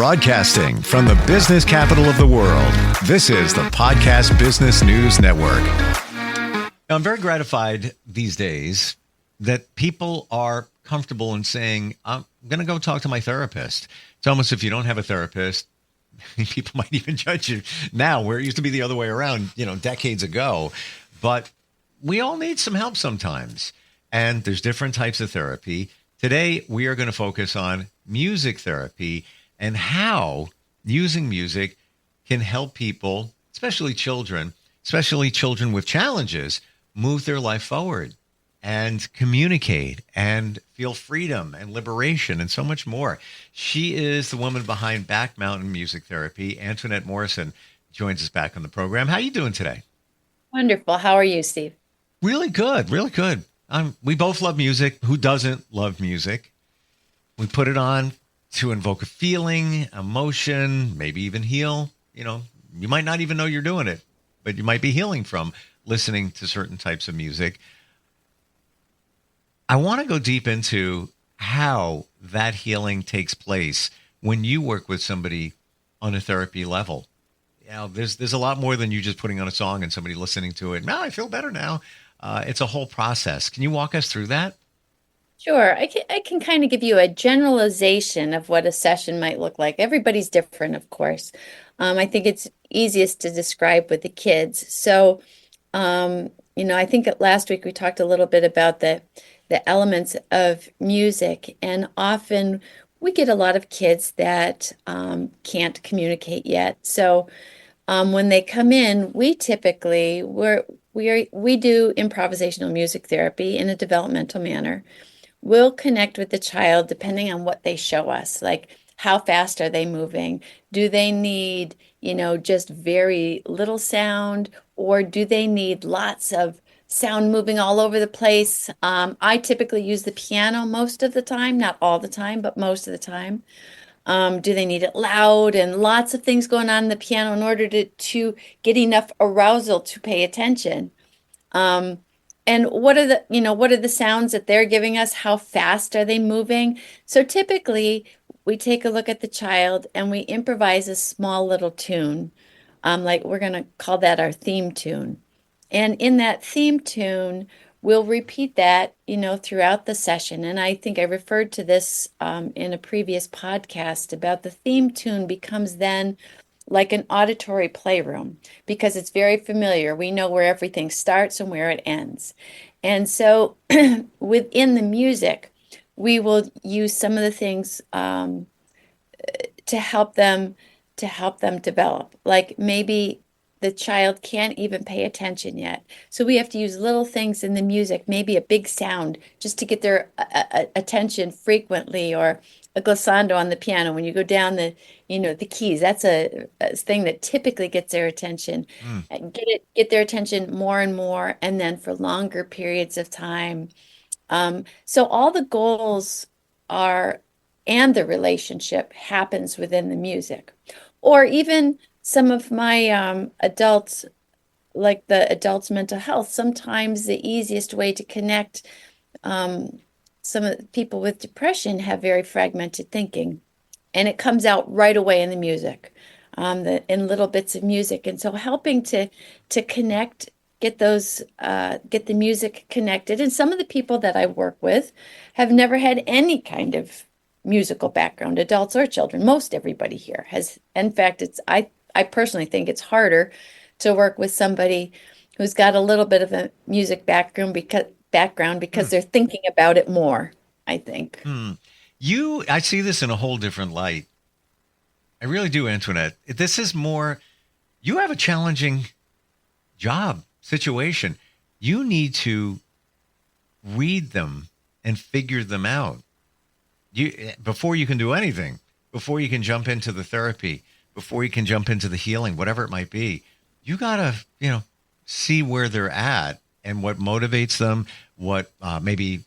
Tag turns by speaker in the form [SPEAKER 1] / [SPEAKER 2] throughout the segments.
[SPEAKER 1] Broadcasting from the business capital of the world, this is the Podcast Business News Network. I'm very gratified these days that people are comfortable in saying, I'm going to go talk to my therapist. It's almost if you don't have a therapist, people might even judge you now, where it used to be the other way around, decades ago. But we all need some help sometimes. And there's different types of therapy. Today, we are going to focus on music therapy and how using music can help people, especially children with challenges, move their life forward and communicate and feel freedom and liberation and so much more. She is the woman behind Back Mountain Music Therapy. Antoinette Morrison joins us back on the program. How are you doing today?
[SPEAKER 2] Wonderful. How are you, Steve?
[SPEAKER 1] Really good. Really good. We both love music. Who doesn't love music? We put it on to invoke a feeling, emotion, maybe even heal. You might not even know you're doing it, but you might be healing from listening to certain types of music. I want to go deep into how that healing takes place when you work with somebody on a therapy level. There's a lot more than you just putting on a song and somebody listening to it. I feel better now. It's a whole process. Can you walk us through that?
[SPEAKER 2] Sure. I can kind of give you a generalization of what a session might look like. Everybody's different, of course. I think it's easiest to describe with the kids. So, I think last week we talked a little bit about the elements of music, and often we get a lot of kids that can't communicate yet. So when they come in, we typically we do improvisational music therapy in a developmental manner. We'll connect with the child depending on what they show us, like how fast are they moving? Do they need, just very little sound, or do they need lots of sound moving all over the place? I typically use the piano most of the time, not all the time, but most of the time. Do they need it loud and lots of things going on in the piano in order to get enough arousal to pay attention? And what are the sounds that they're giving us? How fast are they moving? So typically we take a look at the child and we improvise a small little tune. Like we're going to call that our theme tune. And in that theme tune, we'll repeat that, throughout the session. And I think I referred to this in a previous podcast about the theme tune becomes then like an auditory playroom because it's very familiar. We know where everything starts and where it ends. And so within the music, we will use some of the things to help them develop. Like maybe the child can't even pay attention yet. So we have to use little things in the music, maybe a big sound just to get their attention frequently, or a glissando on the piano. When you go down the keys, that's a thing that typically gets their attention. Get their attention more and more, and then for longer periods of time. So all the goals and the relationship happens within the music. Or even some of my adults, like the adults' mental health, sometimes the easiest way to connect, some of the people with depression have very fragmented thinking, and it comes out right away in the music, in little bits of music. And so helping to connect, get the music connected. And some of the people that I work with have never had any kind of musical background, adults or children. Most everybody here has. In fact, I personally think it's harder to work with somebody who's got a little bit of a music background because they're thinking about it more, I think.
[SPEAKER 1] I see this in a whole different light. I really do, Antoinette. This is more, you have a challenging job situation. You need to read them and figure them out. Before you can do anything, before you can jump into the therapy, before you can jump into the healing, whatever it might be, you got to, see where they're at and what motivates them, what maybe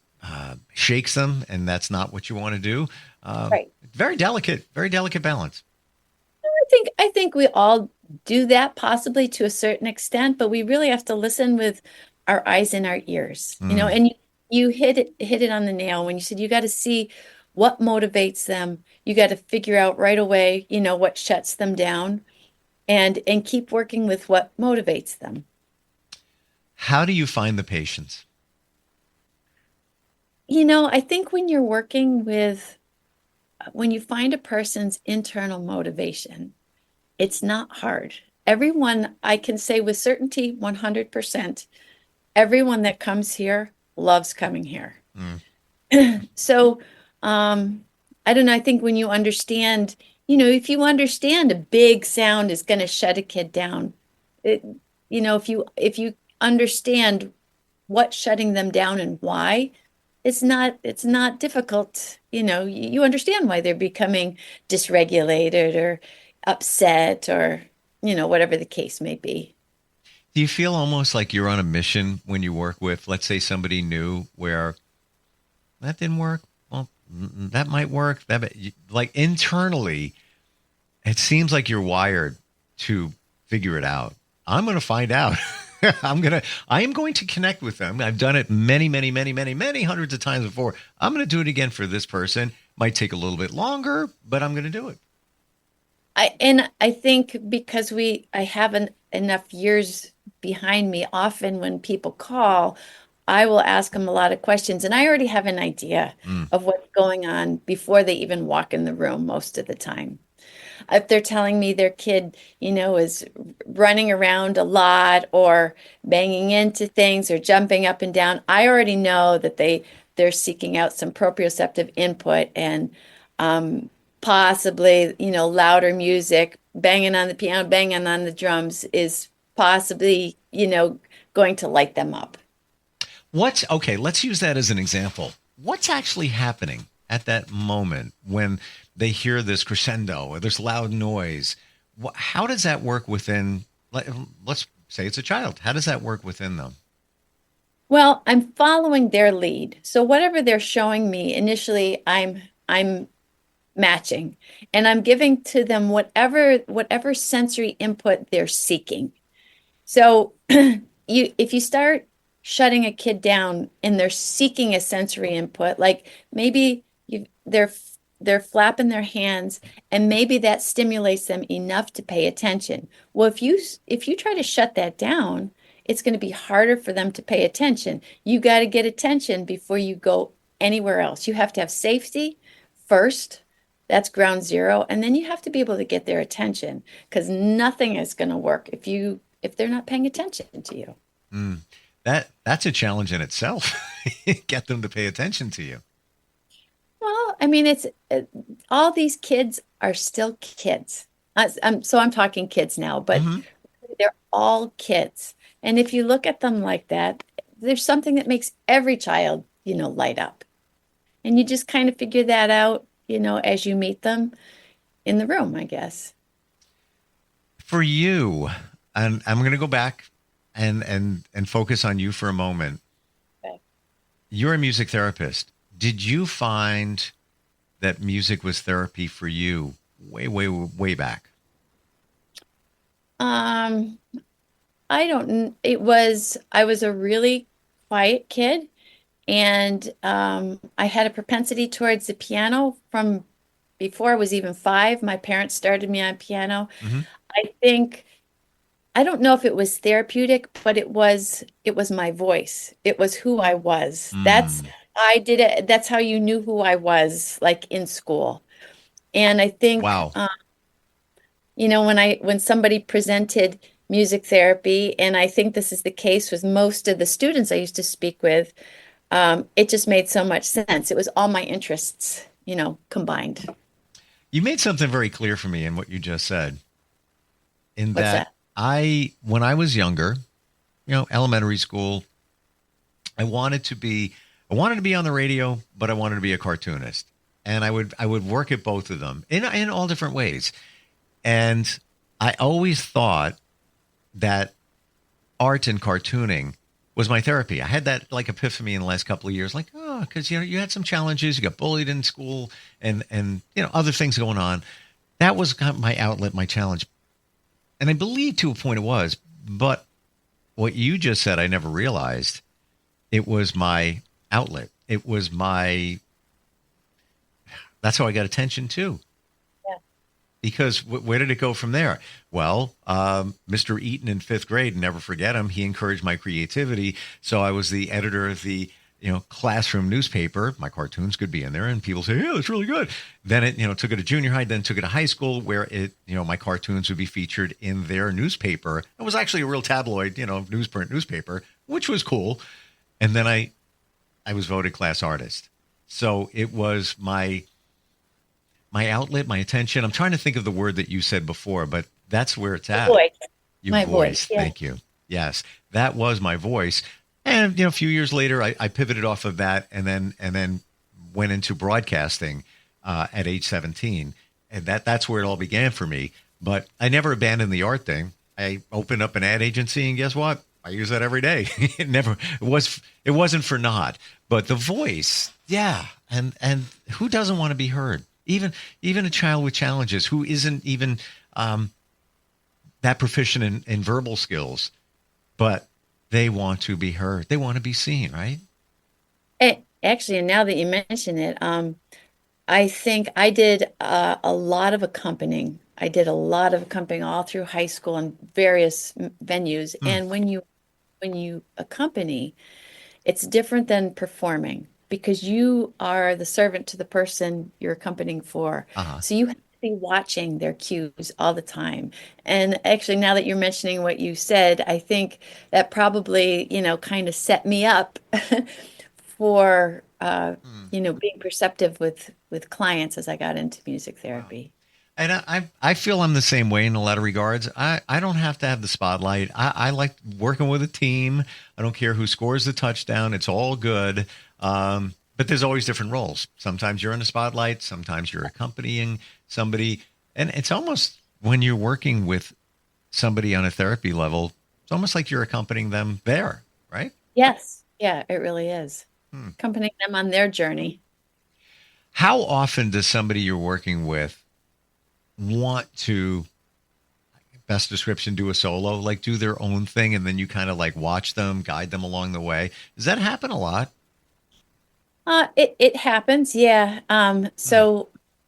[SPEAKER 1] shakes them, and that's not what you want to do.
[SPEAKER 2] Right.
[SPEAKER 1] Very delicate balance.
[SPEAKER 2] I think we all do that possibly to a certain extent, but we really have to listen with our eyes and our ears, and you hit it on the nail when you said you got to see what motivates them. You got to figure out right away, what shuts them down and keep working with what motivates them.
[SPEAKER 1] How do you find the patients?
[SPEAKER 2] I think when you find a person's internal motivation, it's not hard. Everyone, I can say with certainty, 100%, everyone that comes here loves coming here. So, I don't know. I think when you understand, if you understand a big sound is going to shut a kid down, if you understand what's shutting them down and why, it's not difficult. You understand why they're becoming dysregulated or upset or, whatever the case may be.
[SPEAKER 1] Do you feel almost like you're on a mission when you work with, let's say, somebody new where that didn't work? Well, that might work. Like internally, it seems like you're wired to figure it out. I'm going to find out. I am going to connect with them. I've done it many, many, many, many, many hundreds of times before. I'm going to do it again for this person. Might take a little bit longer, but I'm going to do it.
[SPEAKER 2] I think because I haven't enough years behind me, often when people call, I will ask them a lot of questions, and I already have an idea of what's going on before they even walk in the room most of the time. If they're telling me their kid, is running around a lot or banging into things or jumping up and down, I already know that they're seeking out some proprioceptive input and possibly, louder music, banging on the piano, banging on the drums is possibly, going to light them up.
[SPEAKER 1] Okay, let's use that as an example. What's actually happening at that moment when they hear this crescendo or this loud noise? How does that work within, let's say it's a child. How does that work within them?
[SPEAKER 2] Well, I'm following their lead. So whatever they're showing me, initially I'm matching, and I'm giving to them whatever sensory input they're seeking. So if you start shutting a kid down and they're seeking a sensory input, like maybe they're flapping their hands and maybe that stimulates them enough to pay attention. Well, if you try to shut that down, it's going to be harder for them to pay attention. You got to get attention before you go anywhere else. You have to have safety first. That's ground zero. And then you have to be able to get their attention, because nothing is going to work if they're not paying attention to you.
[SPEAKER 1] That's a challenge in itself. Get them to pay attention to you.
[SPEAKER 2] Well, I mean, it's all these kids are still kids. So I'm talking kids now, but they're all kids. And if you look at them like that, there's something that makes every child, light up. And you just kind of figure that out, as you meet them in the room, I guess.
[SPEAKER 1] For you, and I'm going to go back and focus on you for a moment.
[SPEAKER 2] Okay.
[SPEAKER 1] You're a music therapist. Did you find that music was therapy for you way, way, way back?
[SPEAKER 2] I don't, I was a really quiet kid, and I had a propensity towards the piano from before I was even 5. My parents started me on piano. I don't know if it was therapeutic, but it was my voice. It was who I was. I did it. That's how you knew who I was, like in school. And I think,
[SPEAKER 1] Wow.
[SPEAKER 2] when somebody presented music therapy, and I think this is the case with most of the students I used to speak with, it just made so much sense. It was all my interests, combined.
[SPEAKER 1] You made something very clear for me in what you just said. In
[SPEAKER 2] What's that?
[SPEAKER 1] When I was younger, elementary school, I wanted to be on the radio, but I wanted to be a cartoonist. And I would work at both of them in all different ways. And I always thought that art and cartooning was my therapy. I had that like epiphany in the last couple of years, like, because you had some challenges, you got bullied in school and other things going on. That was kind of my outlet, my challenge. And I believe to a point it was, but what you just said, I never realized. It was my outlet. It was my That's how I got attention too.
[SPEAKER 2] Yeah.
[SPEAKER 1] Because where did it go from there? Well, Mr. Eaton in fifth grade, never forget him. He encouraged my creativity. So I was the editor of the classroom newspaper. My cartoons could be in there, and people say, "Yeah, it's really good." Then it took it to junior high, then took it to high school, where it my cartoons would be featured in their newspaper. It was actually a real tabloid, newsprint newspaper, which was cool. And then I was voted class artist. So it was my outlet, my attention. I'm trying to think of the word that you said before, but that's where it's at.
[SPEAKER 2] Voice.
[SPEAKER 1] Your
[SPEAKER 2] My
[SPEAKER 1] voice.
[SPEAKER 2] voice. Yeah.
[SPEAKER 1] Thank you. Yes, that was my voice. And a few years later, I pivoted off of that, and then went into broadcasting at age 17, and that's where it all began for me. But I never abandoned the art thing. I opened up an ad agency, and guess what? I use that every day. It wasn't for naught. But the voice, yeah, and who doesn't want to be heard? Even a child with challenges who isn't even that proficient in verbal skills, but they want to be heard. They want to be seen, right?
[SPEAKER 2] Actually, and now that you mention it, I think I did a lot of accompanying. I did a lot of accompanying all through high school and various venues.
[SPEAKER 1] Mm.
[SPEAKER 2] And when you accompany, it's different than performing because you are the servant to the person you're accompanying for.
[SPEAKER 1] Uh-huh.
[SPEAKER 2] So you have to be watching their cues all the time. And actually, now that you're mentioning what you said, I think that probably, kind of set me up for, being perceptive with clients as I got into music
[SPEAKER 1] Wow.
[SPEAKER 2] therapy.
[SPEAKER 1] And I feel I'm the same way in a lot of regards. I don't have to have the spotlight. I like working with a team. I don't care who scores the touchdown. It's all good. But there's always different roles. Sometimes you're in the spotlight. Sometimes you're accompanying somebody. And it's almost when you're working with somebody on a therapy level, it's almost like you're accompanying them there, right?
[SPEAKER 2] Yes. Yeah, it really is.
[SPEAKER 1] Hmm.
[SPEAKER 2] Accompanying them on their journey.
[SPEAKER 1] How often does somebody you're working with want to, best description, do a solo, like do their own thing, and then you kind of like watch them, guide them along the way? Does that happen a lot?
[SPEAKER 2] It happens, yeah.
[SPEAKER 1] Hmm.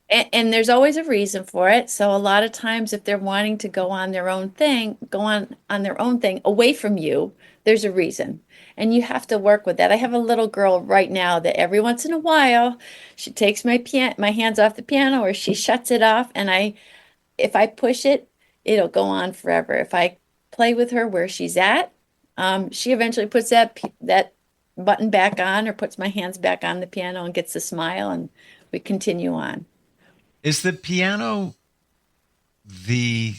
[SPEAKER 2] And there's always a reason for it. So a lot of times, if they're wanting to go on their own thing, go on their own thing away from you, there's a reason, and you have to work with that. I have a little girl right now that every once in a while, she takes my hands off the piano, or she shuts it off, and if I push it, it'll go on forever. If I play with her where she's at, she eventually puts that button back on or puts my hands back on the piano and gets a smile, and we continue on.
[SPEAKER 1] Is the piano the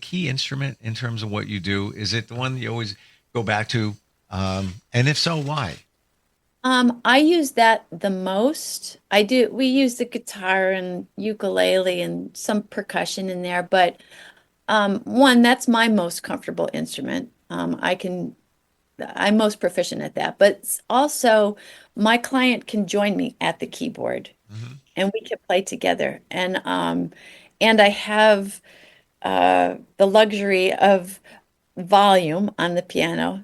[SPEAKER 1] key instrument in terms of what you do? Is it the one you always go back to? And if so, why?
[SPEAKER 2] I use that the most. We use the guitar and ukulele and some percussion in there, but one, that's my most comfortable instrument. I'm most proficient at that, but also my client can join me at the keyboard
[SPEAKER 1] Hmm.
[SPEAKER 2] and we can play together. And I have the luxury of volume on the piano,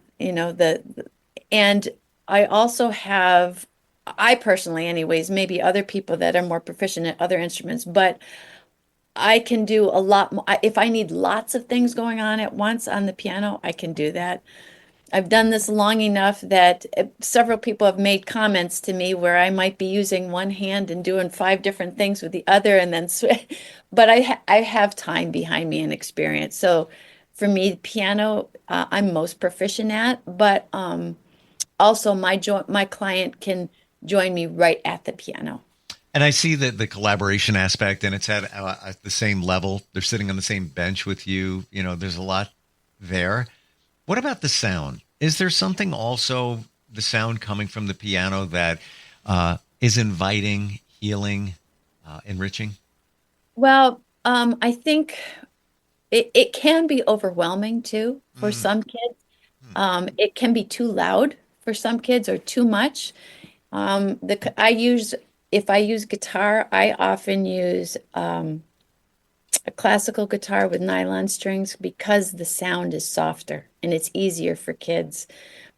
[SPEAKER 2] and I also have, I personally, anyways, maybe other people that are more proficient at other instruments, but I can do a lot more. If I need lots of things going on at once on the piano, I can do that. I've done this long enough that several people have made comments to me where I might be using one hand and doing five different things with the other, and then but I have time behind me and experience. So for me, piano, I'm most proficient at, but also my client can join me right at the piano.
[SPEAKER 1] And I see that the collaboration aspect, and it's at the same level. They're sitting on the same bench with you. There's a lot there. What about the sound? Is there something also, the sound coming from the piano, that is inviting, healing, enriching?
[SPEAKER 2] Well, I think it can be overwhelming too for
[SPEAKER 1] Mm.
[SPEAKER 2] some kids. It can be too loud for some kids or too much. If I use guitar, I often use a classical guitar with nylon strings because the sound is softer and it's easier for kids.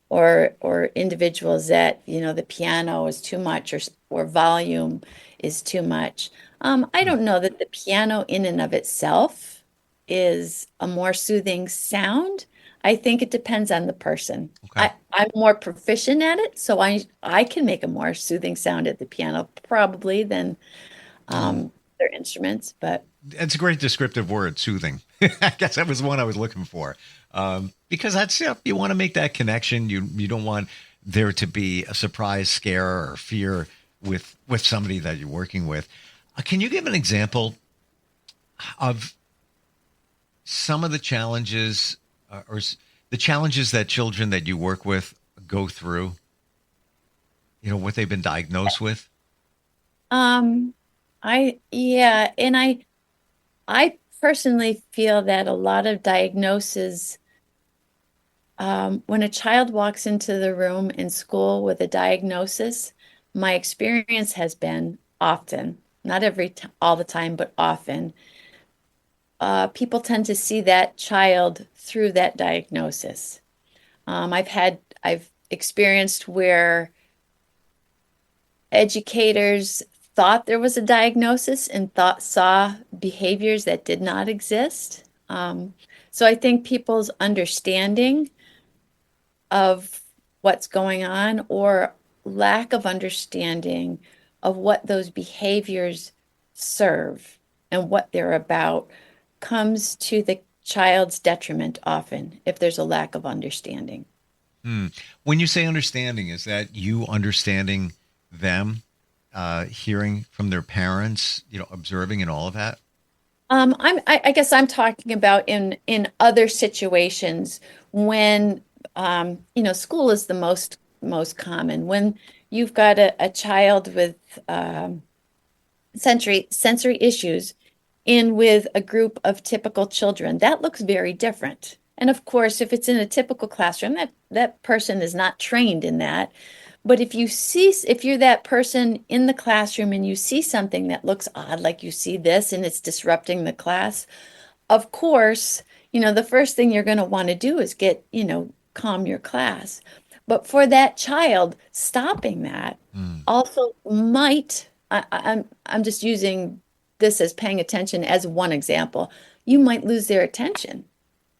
[SPEAKER 2] or individuals that, the piano is too much or volume is too much. I don't know that the piano in and of itself is a more soothing sound. I think it depends on the person.
[SPEAKER 1] Okay.
[SPEAKER 2] I'm more proficient at it, so I can make a more soothing sound at the piano probably than their instruments, but
[SPEAKER 1] It's a great descriptive word, soothing. I guess that was the one I was looking for. Because that's, you want to make that connection. You don't want there to be a surprise, scare, or fear with somebody that you're working with. Can you give an example of some of the challenges the challenges that children that you work with go through? What they've been diagnosed with?
[SPEAKER 2] um yeah, and I personally feel that a lot of diagnoses, when a child walks into the room in school with a diagnosis, my experience has been often, not all the time, but often, people tend to see that child through that diagnosis. I've experienced where educators thought there was a diagnosis and saw behaviors that did not exist. So I think people's understanding of what's going on or lack of understanding of what those behaviors serve and what they're about comes to the child's detriment often if there's a lack of understanding.
[SPEAKER 1] When you say understanding, is that you understanding them, hearing from their parents, observing and all of that?
[SPEAKER 2] I guess I'm talking about in other situations when, school is the most common. When you've got a child with sensory issues in with a group of typical children, that looks very different. And of course, if it's in a typical classroom, that person is not trained in that. But if you're that person in the classroom and you see something that looks odd, like you see this and it's disrupting the class, of course, the first thing you're going to want to do is calm your class. But for that child, stopping that also might, I'm just using this as paying attention as one example, you might lose their attention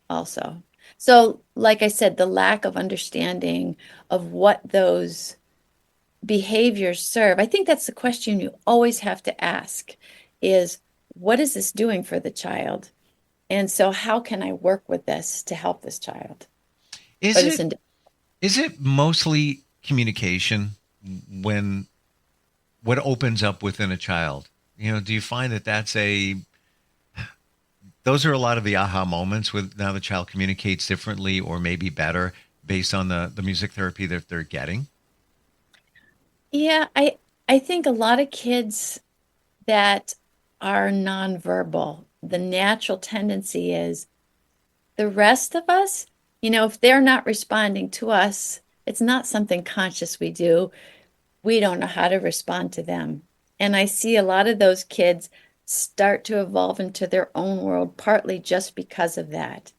[SPEAKER 2] also. So, like I said, the lack of understanding of what those behaviors serve, I think that's the question you always have to ask is, what is this doing for the child? And so how can I work with this to help this child?
[SPEAKER 1] Is it mostly communication when what opens up within a child? Do you find that those are a lot of the aha moments with now the child communicates differently or maybe better based on the music therapy that they're getting?
[SPEAKER 2] Yeah, I think a lot of kids that are nonverbal, the natural tendency is the rest of us, if they're not responding to us, it's not something conscious we do. We don't know how to respond to them. And I see a lot of those kids start to evolve into their own world, partly just because of that.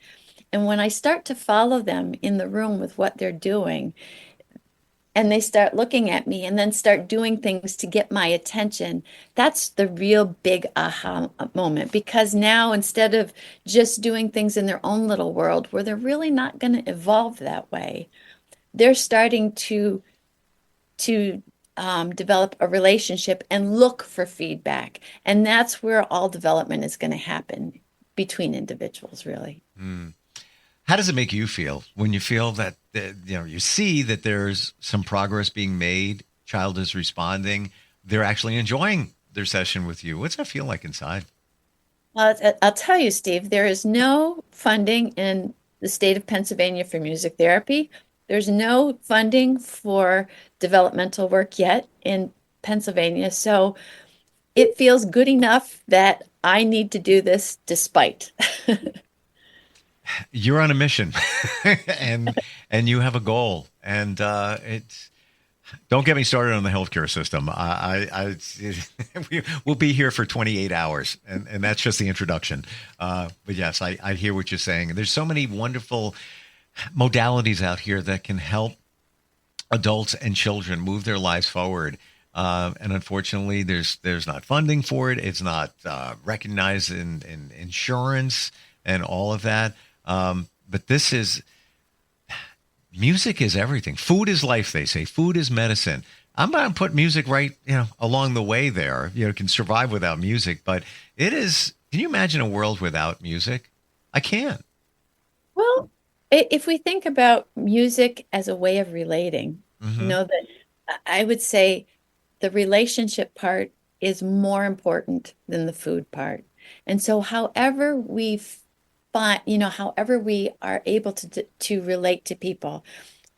[SPEAKER 2] And when I start to follow them in the room with what they're doing, and they start looking at me and then start doing things to get my attention, that's the real big aha moment. Because now, instead of just doing things in their own little world where they're really not going to evolve that way, they're starting to develop a relationship and look for feedback. And that's where all development is going to happen between individuals, really.
[SPEAKER 1] How does it make you feel when you feel that, you see that there's some progress being made, child is responding, they're actually enjoying their session with you? What's that feel like inside?
[SPEAKER 2] Well, I'll tell you, Steve, there is no funding in the state of Pennsylvania for music therapy. There's no funding for developmental work yet in Pennsylvania. So it feels good enough that I need to do this despite.
[SPEAKER 1] You're on a mission and you have a goal, and it's don't get me started on the healthcare system. We'll be here for 28 hours, and that's just the introduction. But yes, I hear what you're saying. And there's so many wonderful modalities out here that can help adults and children move their lives forward. And unfortunately, there's not funding for it. It's not recognized in insurance and all of that. But music is everything. Food is life, they say. Food is medicine. I'm going to put music right, along the way there. Can survive without music, but it is. Can you imagine a world without music? I can't.
[SPEAKER 2] Well, if we think about music as a way of relating, that I would say the relationship part is more important than the food part. And so however we find, however we are able to relate to people.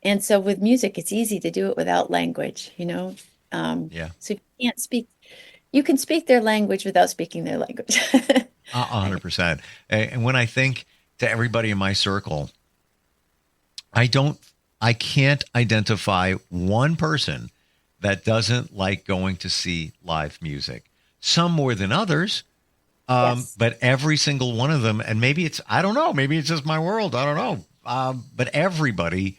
[SPEAKER 2] And so with music, it's easy to do it without language,
[SPEAKER 1] Yeah.
[SPEAKER 2] So you can speak their language without speaking their language.
[SPEAKER 1] 100%. And when I think to everybody in my circle, I can't identify one person that doesn't like going to see live music. Some more than others,
[SPEAKER 2] Yes.
[SPEAKER 1] but every single one of them, and maybe it's just my world, I don't know. But everybody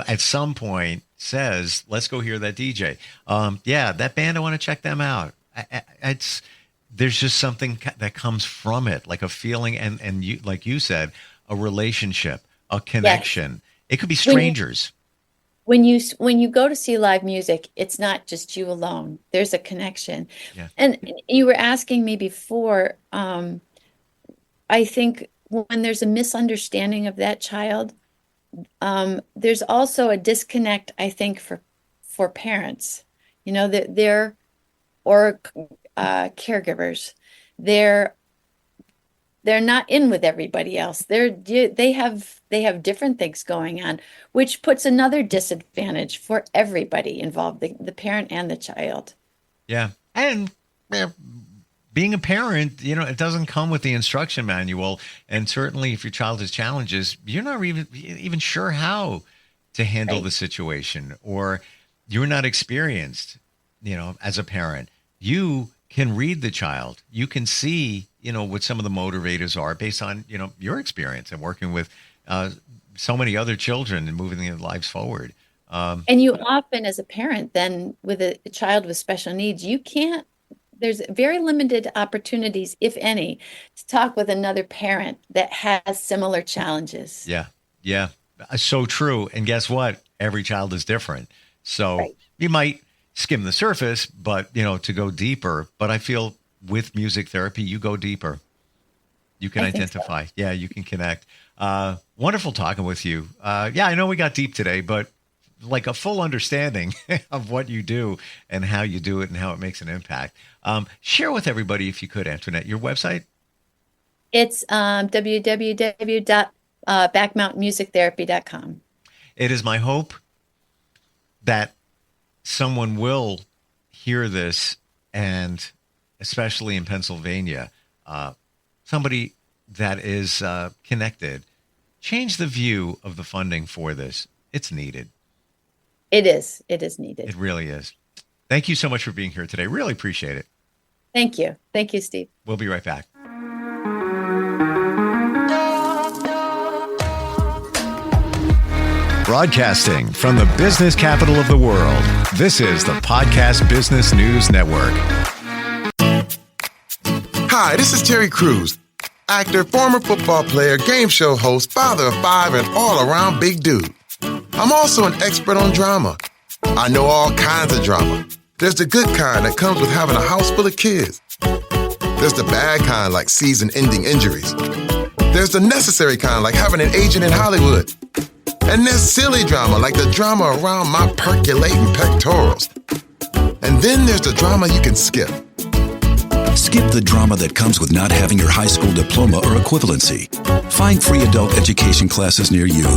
[SPEAKER 1] at some point says, let's go hear that DJ. Yeah, that band, I want to check them out. There's just something that comes from it, like a feeling, and you, like you said, a relationship, a connection. Yes. It could be strangers.
[SPEAKER 2] When you go to see live music, it's not just you alone. There's a connection.
[SPEAKER 1] Yeah.
[SPEAKER 2] And you were asking me before, I think when there's a misunderstanding of that child, there's also a disconnect, I think, for parents, that or caregivers. They're not in with everybody else. They have different things going on, which puts another disadvantage for everybody involved, the parent and the child.
[SPEAKER 1] Yeah. And being a parent, it doesn't come with the instruction manual. And certainly if your child has challenges, you're not even sure how to handle the situation, or you're not experienced, as a parent. You can read the child. You can see, what some of the motivators are based on, your experience and working with so many other children and moving their lives forward.
[SPEAKER 2] And you often, as a parent, then with a child with special needs, there's very limited opportunities, if any, to talk with another parent that has similar challenges.
[SPEAKER 1] Yeah. Yeah. So true. And guess what? Every child is different. So you might skim the surface, but, to go deeper. But I feel with music therapy, you go deeper. You can identify. So. Yeah, you can connect. Wonderful talking with you. I know we got deep today, but like a full understanding of what you do and how you do it and how it makes an impact. Share with everybody, if you could, Antoinette, your website.
[SPEAKER 2] It's www.backmountmusictherapy.com.
[SPEAKER 1] It is my hope that someone will hear this, and especially in Pennsylvania, somebody that is connected, change the view of the funding for this. It's needed.
[SPEAKER 2] It is. It is needed.
[SPEAKER 1] It really is. Thank you so much for being here today. Really appreciate it.
[SPEAKER 2] Thank you. Thank you, Steve.
[SPEAKER 1] We'll be right back. Broadcasting from the business capital of the world, this is the Podcast Business News Network.
[SPEAKER 3] Hi, this is Terry Crews, actor, former football player, game show host, father of 5, and all-around big dude. I'm also an expert on drama. I know all kinds of drama. There's the good kind that comes with having a house full of kids. There's the bad kind, like season-ending injuries. There's the necessary kind, like having an agent in Hollywood. And there's silly drama, like the drama around my percolating pectorals. And then there's the drama you can skip.
[SPEAKER 4] Skip the drama that comes with not having your high school diploma or equivalency. Find free adult education classes near you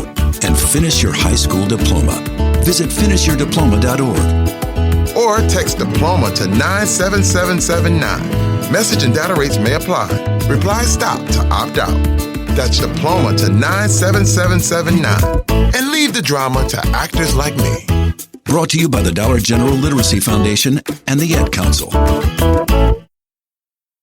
[SPEAKER 4] and finish your high school diploma. Visit finishyourdiploma.org.
[SPEAKER 3] Or text diploma to 97779. Message and data rates may apply. Reply STOP to opt out. That's diploma to 97779. And leave the drama to actors like me.
[SPEAKER 4] Brought to you by the Dollar General Literacy Foundation and the Ed Council.